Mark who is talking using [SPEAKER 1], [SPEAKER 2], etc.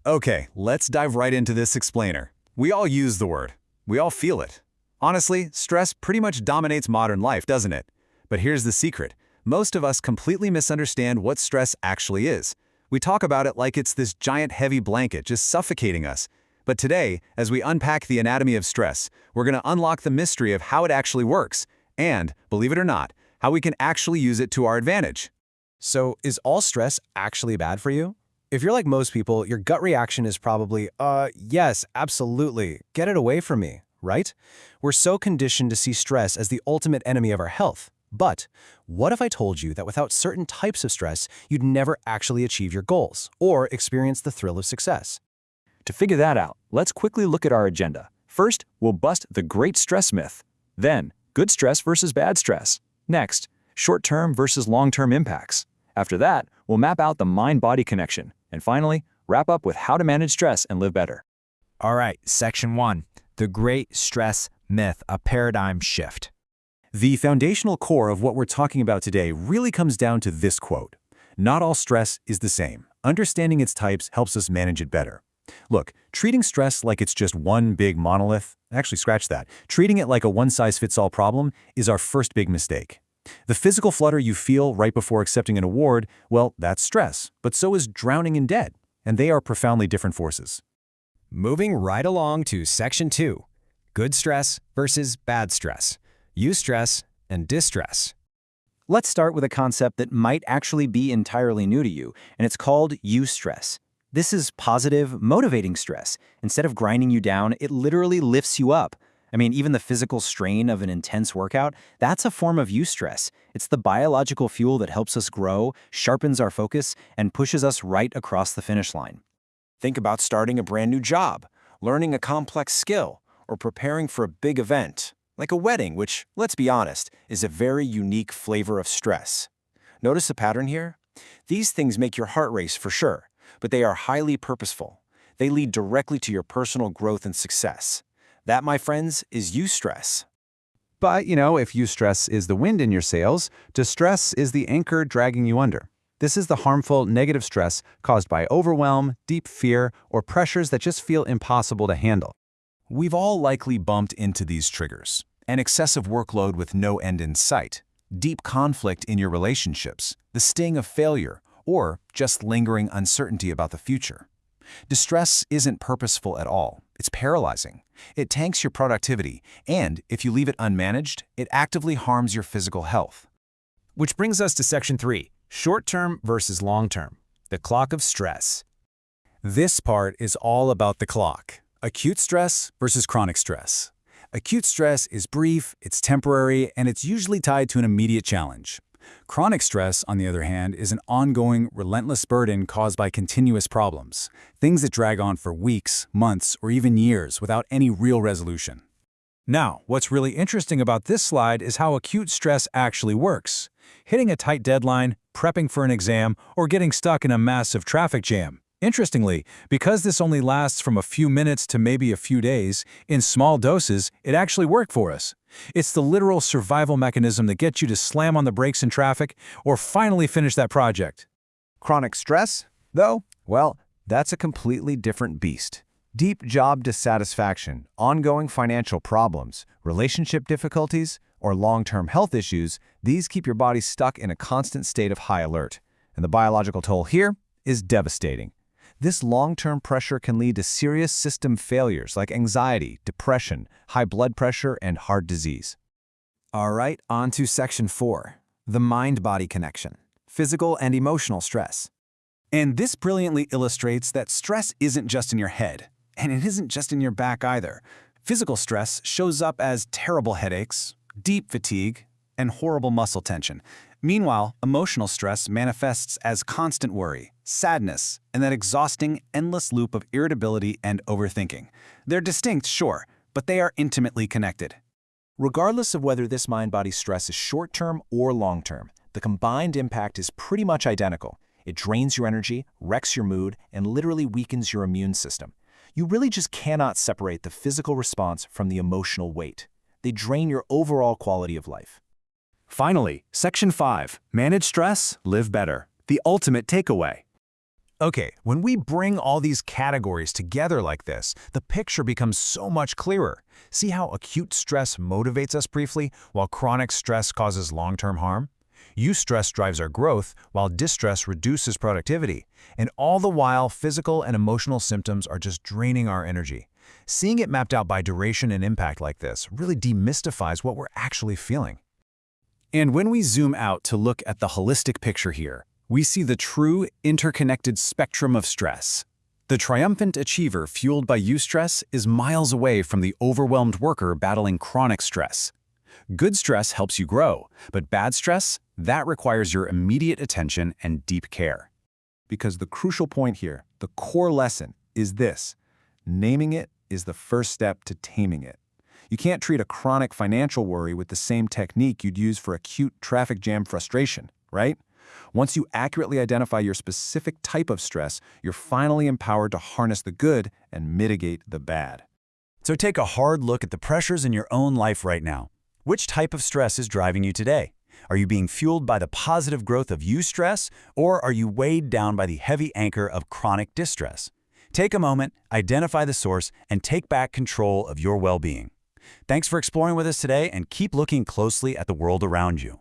[SPEAKER 1] Okay, let's dive right into this explainer. We all use the word. We all feel it. Honestly, stress pretty much dominates modern life, doesn't it? But here's the secret. Most of us completely misunderstand what stress actually is. We talk about it like it's this giant heavy blanket just suffocating us. But today, as we unpack the anatomy of stress, we're going to unlock the mystery of how it actually works, and, believe it or not, how we can actually use it to our advantage.
[SPEAKER 2] So, is all stress actually bad for you? If you're like most people, your gut reaction is probably, yes, absolutely, get it away from me, right? We're so conditioned to see stress as the ultimate enemy of our health. But what if I told you that without certain types of stress, you'd never actually achieve your goals or experience the thrill of success?
[SPEAKER 3] To figure that out, let's quickly look at our agenda. First, we'll bust the great stress myth. Then, good stress versus bad stress. Next, short-term versus long-term impacts. After that, we'll map out the mind-body connection. And finally, wrap up with how to manage stress and live better.
[SPEAKER 4] All right, Section 1, the Great Stress Myth, a paradigm shift.
[SPEAKER 1] The foundational core of what we're talking about today really comes down to this quote. Not all stress is the same. Understanding its types helps us manage it better. Look, treating stress like it's just one big monolith, actually scratch that, treating it like a one-size-fits-all problem is our first big mistake. The physical flutter you feel right before accepting an award, well, that's stress, but so is drowning in debt, and they are profoundly different forces.
[SPEAKER 4] Moving right along to Section 2, good stress versus bad stress, eustress and distress.
[SPEAKER 5] Let's start with a concept that might actually be entirely new to you, and it's called eustress. This is positive, motivating stress. Instead of grinding you down, it literally lifts you up. I mean, even the physical strain of an intense workout, that's a form of eustress. It's the biological fuel that helps us grow, sharpens our focus, and pushes us right across the finish line.
[SPEAKER 2] Think about starting a brand new job, learning a complex skill, or preparing for a big event, like a wedding, which, let's be honest, is a very unique flavor of stress. Notice the pattern here? These things make your heart race for sure, but they are highly purposeful. They lead directly to your personal growth and success. That, my friends, is eustress.
[SPEAKER 6] But, if eustress is the wind in your sails, distress is the anchor dragging you under. This is the harmful, negative stress caused by overwhelm, deep fear, or pressures that just feel impossible to handle.
[SPEAKER 1] We've all likely bumped into these triggers. An excessive workload with no end in sight, deep conflict in your relationships, the sting of failure, or just lingering uncertainty about the future. Distress isn't purposeful at all. It's paralyzing. It tanks your productivity, and if you leave it unmanaged, it actively harms your physical health.
[SPEAKER 4] Which brings us to Section 3, short-term versus long-term, the clock of stress.
[SPEAKER 1] This part is all about the clock. Acute stress versus chronic stress. Acute stress is brief, it's temporary, and it's usually tied to an immediate challenge. Chronic stress, on the other hand, is an ongoing, relentless burden caused by continuous problems, things that drag on for weeks, months, or even years without any real resolution. Now, what's really interesting about this slide is how acute stress actually works. Hitting a tight deadline, prepping for an exam, or getting stuck in a massive traffic jam. Interestingly, because this only lasts from a few minutes to maybe a few days, in small doses, it actually worked for us. It's the literal survival mechanism that gets you to slam on the brakes in traffic or finally finish that project.
[SPEAKER 2] Chronic stress, though, well, that's a completely different beast. Deep job dissatisfaction, ongoing financial problems, relationship difficulties, or long-term health issues, these keep your body stuck in a constant state of high alert. And the biological toll here is devastating. This long-term pressure can lead to serious system failures like anxiety, depression, high blood pressure, and heart disease.
[SPEAKER 4] All right, on to Section 4, the mind-body connection, physical and emotional stress.
[SPEAKER 1] And this brilliantly illustrates that stress isn't just in your head, and it isn't just in your back either. Physical stress shows up as terrible headaches, deep fatigue, and horrible muscle tension. Meanwhile, emotional stress manifests as constant worry, sadness, and that exhausting, endless loop of irritability and overthinking. They're distinct, sure, but they are intimately connected.
[SPEAKER 2] Regardless of whether this mind-body stress is short-term or long-term, the combined impact is pretty much identical. It drains your energy, wrecks your mood, and literally weakens your immune system. You really just cannot separate the physical response from the emotional weight. They drain your overall quality of life.
[SPEAKER 1] Finally, Section 5, Manage Stress, Live Better, the ultimate takeaway. Okay, when we bring all these categories together like this, the picture becomes so much clearer. See how acute stress motivates us briefly, while chronic stress causes long-term harm? Eustress drives our growth, while distress reduces productivity. And all the while, physical and emotional symptoms are just draining our energy. Seeing it mapped out by duration and impact like this really demystifies what we're actually feeling. And when we zoom out to look at the holistic picture here, we see the true, interconnected spectrum of stress. The triumphant achiever fueled by eustress is miles away from the overwhelmed worker battling chronic stress. Good stress helps you grow, but bad stress, that requires your immediate attention and deep care.
[SPEAKER 2] Because the crucial point here, the core lesson, is this: naming it is the first step to taming it. You can't treat a chronic financial worry with the same technique you'd use for acute traffic jam frustration, right? Once you accurately identify your specific type of stress, you're finally empowered to harness the good and mitigate the bad.
[SPEAKER 1] So take a hard look at the pressures in your own life right now. Which type of stress is driving you today? Are you being fueled by the positive growth of eustress, or are you weighed down by the heavy anchor of chronic distress? Take a moment, identify the source, and take back control of your well-being. Thanks for exploring with us today, and keep looking closely at the world around you.